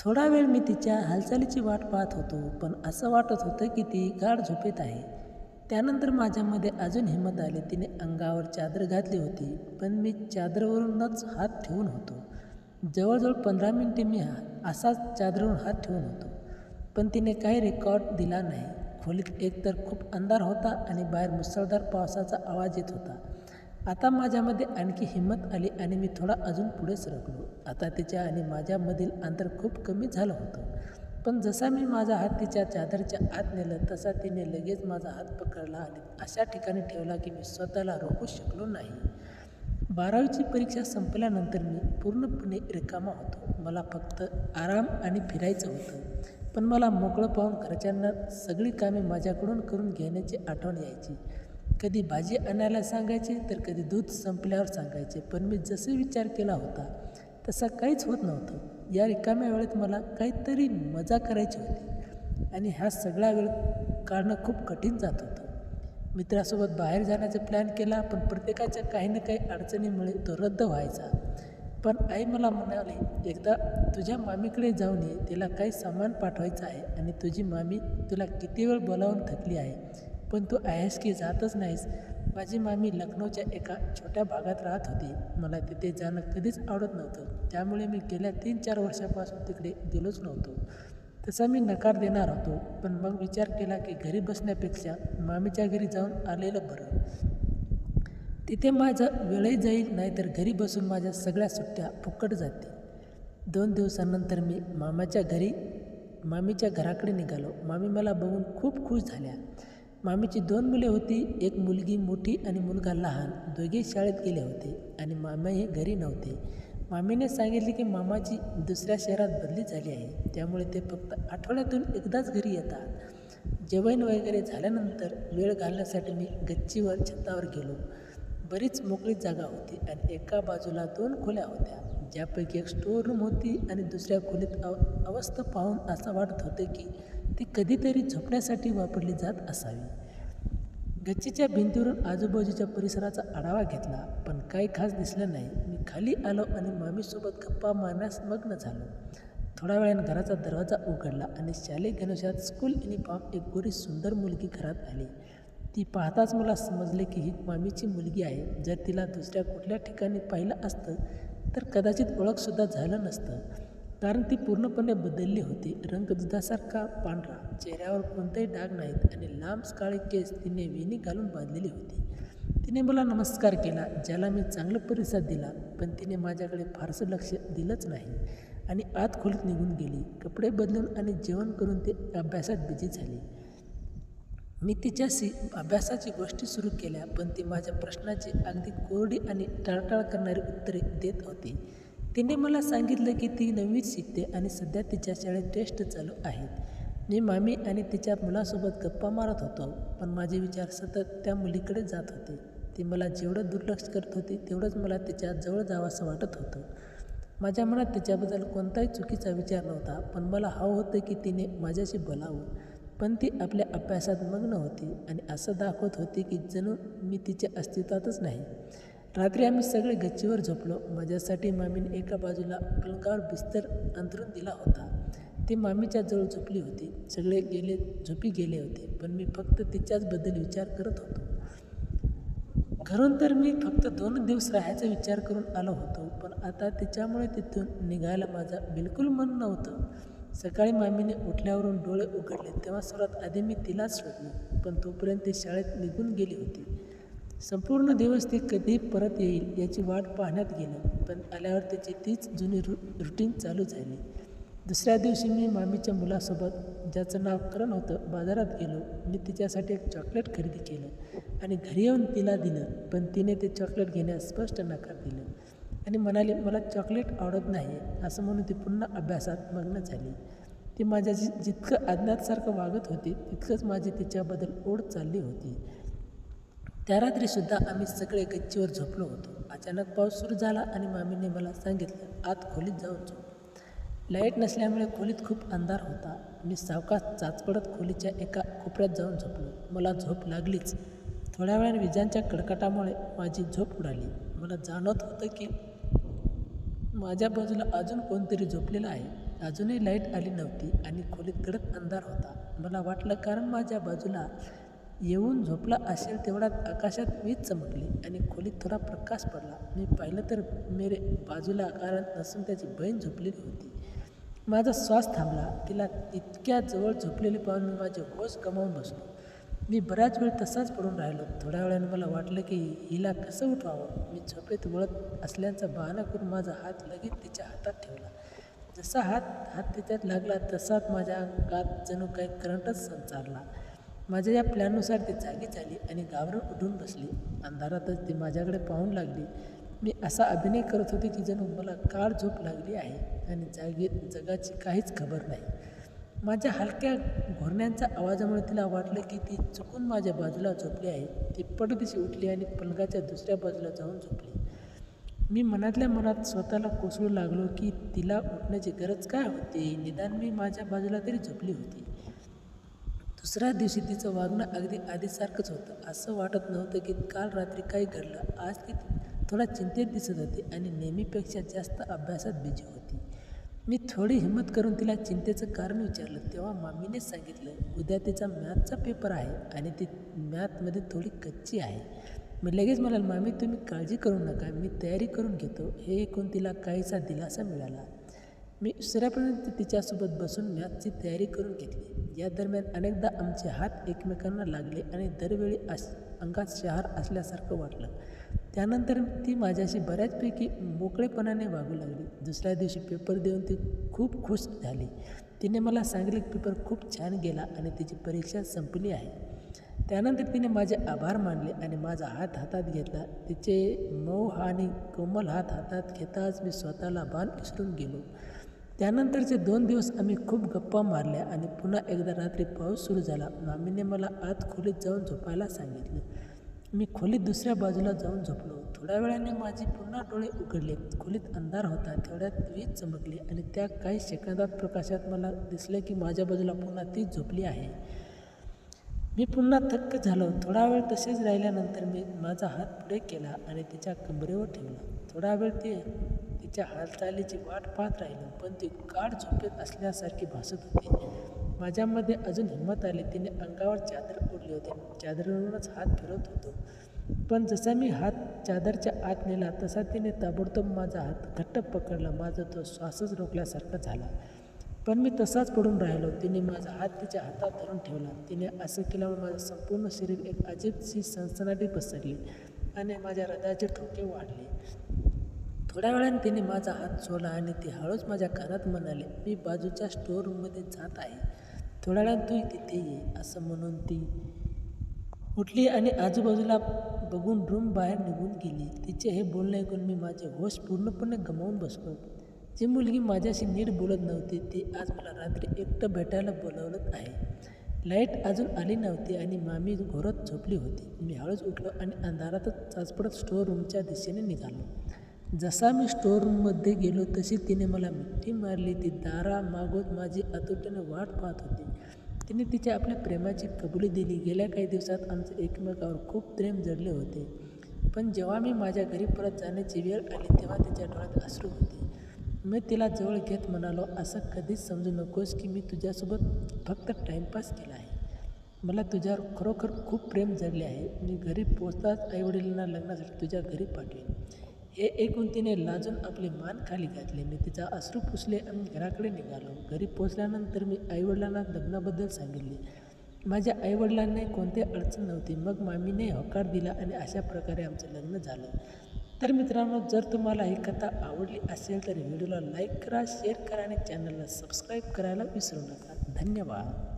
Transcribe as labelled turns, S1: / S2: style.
S1: थोडा वेळ मी तिच्या हालचालीची वाट पाहत होतो, पण असं वाटत होतं की ती गाढ झोपेत आहे. त्यानंतर माझ्यामध्ये अजून हिंमत आली. तिने अंगावर चादर घातली होती, पण मी चादरवरूनच हात ठेवून होतो. जवळजवळ 15 मिनिटे मी असाच चादरवरून हात ठेवून होतो, पण तिने काही रेकॉर्ड दिला नाही. खोलीत एकतर खूप अंधार होता आणि बाहेर मुसळधार पावसाचा आवाज येत होता. आता माझ्यामध्ये आणखी हिंमत आली आणि मी थोडा अजून पुढे सरकलो. आता तिच्या आणि माझ्यामधील अंतर खूप कमी झालं होतं, पण जसा मी माझा हात तिच्या चादरच्या आत नेला तसा तिने लगेच माझा हात पकडला आणि अशा ठिकाणी ठेवला की मी स्वतःला रोखू शकलो नाही. 12वीची परीक्षा संपल्यानंतर मी पूर्णपणे रिकामा होतो. मला फक्त आराम आणि फिरायचं होतं, पण मला मोकळं पाहून घरच्यांना सगळी कामे माझ्याकडून करून घेण्याची आठवण यायची. कधी भाजी आणायला सांगायचे तर कधी दूध संपल्यावर सांगायचे, पण मी जसे विचार केला होता तसा काहीच होत नव्हतं. या रिकाम्या वेळेत मला काहीतरी मजा करायची होती आणि हा सगळा वेळ काढणं खूप कठीण जात होतं. मित्रासोबत बाहेर जाण्याचा प्लॅन केला, पण प्रत्येकाच्या काही ना काही अडचणीमुळे तो रद्द व्हायचा. पण आई मला म्हणाली, एकदा तुझ्या मामीकडे जाऊन ये, तिला काही सामान पाठवायचं आहे आणि तुझी मामी तुला किती वेळ बोलावून थकली आहे, पण तू आहेस की जातच नाहीस. माझी मामी लखनौच्या एका छोट्या भागात राहत होती. मला तिथे जाणं कधीच आवडत नव्हतं, त्यामुळे मी गेल्या 3-4 वर्षापासून तिकडे गेलोच नव्हतो. तसा मी नकार देणार होतो, पण मग विचार केला की घरी बसण्यापेक्षा मामीच्या घरी जाऊन आलेलं बरं. तिथे माझा वेळही जाईल, नाहीतर घरी बसून माझ्या सगळ्या सुट्ट्या फुकट जातील. 2 दिवसांनंतर मी मामीच्या घराकडे निघालो. मामी मला बघून खूप खुश झाल्या. मामीची 2 मुले होती, एक मुलगी मोठी आणि मुलगा लहान. दोघे शाळेत गेले होते आणि मामा हे घरी नव्हते. मामीने सांगितले की मामाची दुसऱ्या शहरात बदली झाली आहे, त्यामुळे ते फक्त आठवड्यातून एकदाच घरी येतात. जेवण वगैरे झाल्यानंतर वेळ घालण्यासाठी मी गच्चीवर छतावर गेलो. बरीच मोकळी जागा होती आणि एका बाजूला 2 खोल्या होत्या, ज्यापैकी एक स्टोअर रूम होती आणि दुसऱ्या खोलीत अवस्था पाहून असं वाटत होते की ती कधीतरी झोपण्यासाठी वापरली जात असावी. गच्चीच्या भिंतीवरून आजूबाजूच्या परिसराचा आढावा घेतला, पण काही खास दिसलं नाही. मी खाली आलो आणि मामीसोबत गप्पा मारण्यास मग्न झालो. थोड्या वेळाने घराचा दरवाजा उघडला आणि शालेय गणवेशात स्कूल युनिफॉर्म एक गोरी सुंदर मुलगी घरात आली. ती पाहताच मला समजले की ही मामीची मुलगी आहे. जर तिला दुसऱ्या कुठल्या ठिकाणी पाहिलं असतं तर कदाचित ओळखसुद्धा झालं नसतं, कारण ती पूर्णपणे बदलली होती. रंग दुधासारखा पांढरा, चेहऱ्यावर कोणतेही डाग नाहीत आणि लांब काळे केस तिने वेणी घालून बांधलेली होती. तिने मला नमस्कार केला, ज्याला मी चांगला प्रतिसाद दिला, पण तिने माझ्याकडे फारसं लक्ष दिलंच नाही आणि आत खोलीत निघून गेली. कपडे बदलून आणि जेवण करून ती अभ्यासात बिझी झाली. मी तिच्याशी अभ्यासाची गोष्टी सुरू केल्या, पण ती माझ्या प्रश्नाची अगदी कोरडी आणि टाळटाळ करणारी उत्तरे देत होती. तिने मला सांगितलं की ती 9वीत शिकते आणि सध्या तिच्या शाळेत टेस्ट चालू आहेत. मी मामी आणि तिच्या मुलासोबत गप्पा मारत होतो, पण माझे विचार सतत त्या मुलीकडे जात होते. ती मला जेवढं दुर्लक्ष करत होती तेवढंच मला तिच्या जवळ जावंसं वाटत होतं. माझ्या मनात तिच्याबद्दल कोणताही चुकीचा विचार नव्हता, पण मला हवं होतं की तिने माझ्याशी बोलावं. पण ती आपल्या अभ्यासात मग्न होती आणि असं दाखवत होती की जणू मी तिच्या अस्तित्वातच नाही. रात्री आम्ही सगळे गच्चीवर झोपलो. माझ्यासाठी मामीने एका बाजूला पलंगावर बिस्तर अंथरून दिला होता. ती मामीच्या जवळ झोपली होती. सगळे झोपी गेले होते, पण मी फक्त तिच्याचबद्दल विचार करत होतो. घरून तर मी फक्त 2 दिवस राहायचा विचार करून आलो होतो, पण आता तिच्यामुळे तिथून निघायला माझं बिलकुल मन नव्हतं. सकाळी मामीने उठल्यावरून डोळे उघडले तेव्हा सर्वात आधी मी तिलाच शोधलं, पण तोपर्यंत ती शाळेत निघून गेली होती. संपूर्ण दिवस ती कधी परत येईल याची वाट पाहण्यात गेलं, पण आल्यावर त्याची तीच जुनी रुटीन चालू झाली. दुसऱ्या दिवशी मी मामीच्या मुलासोबत, ज्याचं नाव करण होतं, बाजारात गेलो. मी तिच्यासाठी एक चॉकलेट खरेदी केलं आणि घरी येऊन तिला दिलं, पण तिने ते चॉकलेट घेण्यास स्पष्ट नकार दिलं आणि म्हणाली, मला चॉकलेट आवडत नाही, असं म्हणून ती पुन्हा अभ्यासात मग्न झाली. ती माझ्याशी जितकं अज्ञातसारखं वागत होती तितकंच माझी तिच्याबद्दल ओढ चालली होती. त्या रात्रीसुद्धा आम्ही सगळे गच्चीवर झोपलो होतो. अचानक पाऊस सुरू झाला आणि मामीने मला सांगितलं, आत खोलीत जाऊन झोप. लाईट नसल्यामुळे खोलीत खूप अंधार होता. मी सावकाश चाचपडत खोलीच्या एका कोपऱ्यात जाऊन झोपलो. मला झोप लागलीच. थोड्या वेळाने विजांच्या कडकडाटामुळे माझी झोप उडाली. मला जाणवत होतं की माझ्या बाजूला अजून कोणतरी झोपलेलं आहे. अजूनही लाईट आली नव्हती आणि खोलीत गडद अंधार होता. मला वाटलं कारण माझ्या बाजूला येऊन झोपला असेल तेवढ्यात आकाशात वीज चमकली आणि खोलीत थोडा प्रकाश पडला. मी पाहिलं तर मेरे बाजूला कारण नसून त्याची बहीण झोपलेली होती. माझा श्वास थांबला. तिला इतक्या जवळ झोपलेली पाहून मी माझे होश गमावून बसलो. मी बराच वेळ तसाच पडून राहिलो. थोड्या वेळाने मला वाटलं की हिला कसं उठवावं. मी झोपेत वळत असल्याचा बहाणा करून माझा हात लगेच तिच्या हातात ठेवला. जसा हात तिच्यात लागला तसाच माझ्या अंगात जणू काही करंटच संचारला. माझ्या या प्लॅननुसार ती जागी झाली आणि घाबरून उठून बसली. अंधारातच ती माझ्याकडे पाहून लागली. मी असा अभिनय करत होते की जणू मला गाढ झोप लागली आहे आणि जगाची काहीच खबर नाही. माझ्या हलक्या घोरण्यांच्या आवाजामुळे तिला वाटलं की ती चुकून माझ्या बाजूला झोपली आहे. ती पटदिशी उठली आणि पलंगाच्या दुसऱ्या बाजूला जाऊन झोपली. मी मनातल्या मनात स्वतःला कोसळू लागलो की तिला उठण्याची गरज काय होती. निदान मी माझ्या बाजूला तरी झोपली होती. दुसऱ्या दिवशी तिचं वागणं अगदी आधीसारखंच होतं. असं वाटत नव्हतं की काल रात्री काही घडलं. आज ती थोडा चिंतेत दिसत होती आणि नेहमीपेक्षा जास्त अभ्यासात बिझी होती. मी थोडी हिंमत करून तिला चिंतेचं कारण विचारलं. तेव्हा मामीनेच सांगितलं, उद्या तिचा मॅथचा पेपर आहे आणि ती मॅथमध्ये थोडी कच्ची आहे. मी लगेच म्हणाल, मामी तुम्ही काळजी करू नका, मी तयारी करून घेतो. हे ऐकून तिला काहीसा दिलासा मिळाला. मी उशिरापर्यंत तिच्यासोबत बसून मॅथची तयारी करून घेतली. या दरम्यान अनेकदा आमचे हात एकमेकांना लागले आणि दरवेळी अंगात शहार असल्यासारखं वाटलं. त्यानंतर ती माझ्याशी बऱ्याचपैकी मोकळेपणाने वागू लागली. दुसऱ्या दिवशी पेपर देऊन ती खूप खुश झाली. तिने मला सांगितले की पेपर खूप छान गेला आणि तिची परीक्षा संपली आहे. त्यानंतर तिने माझे आभार मानले आणि माझा हात हातात घेतला. तिचे मऊ आणि कोमल हात हातात घेताच मी स्वतःला भान विसरून गेलो. त्यानंतरचे 2 दिवस आम्ही खूप गप्पा मारल्या आणि पुन्हा एकदा रात्री पाऊस सुरू झाला. मामीने मला आत खोलीत जाऊन झोपायला सांगितलं. मी खोलीत दुसऱ्या बाजूला जाऊन झोपलो. थोड्या वेळाने माझे पुन्हा डोळे उघडले. खोलीत अंधार होता. तेवढ्यात वीज चमकली आणि त्या काही सेकंदात प्रकाशात मला दिसलं की माझ्या बाजूला पुन्हा ती झोपली आहे. मी पुन्हा थक्क झालो. थोडा वेळ तसेच राहिल्यानंतर मी माझा हात पुढे केला आणि तिच्या कंबरेवर ठेवला. थोडा वेळ तिच्या हालचालीची वाट पाहत राहिलो, पण ती गाढ झोपेत असल्यासारखी भासत होती. माझ्यामध्ये अजून हिंमत आली. तिने अंगावर चादर ओढली होती. चादरीवरूनच हात फिरवत होतो, पण जसा मी हात चादरच्या आत नेला तसा तिने ताबडतोब माझा हात घट्ट पकडला. माझा तो श्वासच रोखल्यासारखा झाला, पण मी तसाच पडून राहिलो. तिने माझा हात तिच्या हातात धरून ठेवला. तिने असं केल्यामुळे माझं संपूर्ण शरीर एक अजीबशी सनसनाटी पसरली आणि माझ्या हृदयाचे ठोके वाढले. थोड्या वेळाने तिने माझा हात सोडला आणि ती हळूच माझ्या कानात म्हणाली, मी बाजूच्या स्टोअर रूममध्ये जात आहे. थोड्या वेळाने तू तिथे ये. असं म्हणून ती उठली आणि आजूबाजूला बघून रूम बाहेर निघून गेली. तिचे हे बोलणे ऐकून मी माझे होश पूर्णपणे गमावून बसलो. जी मुलगी माझ्याशी नीट बोलत नव्हती ती आज मला रात्री एकटं भेटायला बोलावलं आहे. लाईट अजून आली नव्हती आणि मामी घोरत झोपली होती. मी हळूच उठलो आणि अंधारातच चाचपडत स्टोअर रूमच्या दिशेने निघालो. जसा मी स्टोअर रूममध्ये गेलो तशी तिने मला मिठी मारली. ती दारामागून माझी आतुरतेने वाट पाहत होती. तिने तिच्या आपल्या प्रेमाची कबुली दिली. गेल्या काही दिवसात आमचे एकमेकावर खूप प्रेम जडले होते, पण जेव्हा मी माझ्या घरी परत जाण्याची वेळ आली तेव्हा तिच्या डोळ्यात अश्रू होते. मी तिला जवळ घेत म्हणालो, असं कधीच समजू नकोस की मी तुझ्यासोबत फक्त टाईमपास केला आहे. मला तुझ्यावर खरोखर खूप प्रेम जडले आहे. मी घरी पोचताच आईवडिलांना लग्नासाठी तुझ्या घरी पाठवेन. हे ऐकून तिने लाजून आपली मान खाली घातली. मी तिचा अश्रू पुसले आणि घराकडे निघालो. घरी पोचल्यानंतर मी आईवडिलांना लग्नाबद्दल सांगितले. माझ्या आईवडिलांना कोणती अडचण नव्हती. मग मामीने होकार दिला आणि अशा प्रकारे आमचं लग्न झालं. तर मित्रांनो, जर तुम्हाला ही कथा आवडली असेल तर व्हिडिओला लाईक करा, शेअर करा आणि चॅनलला सबस्क्राईब करायला विसरू नका. धन्यवाद.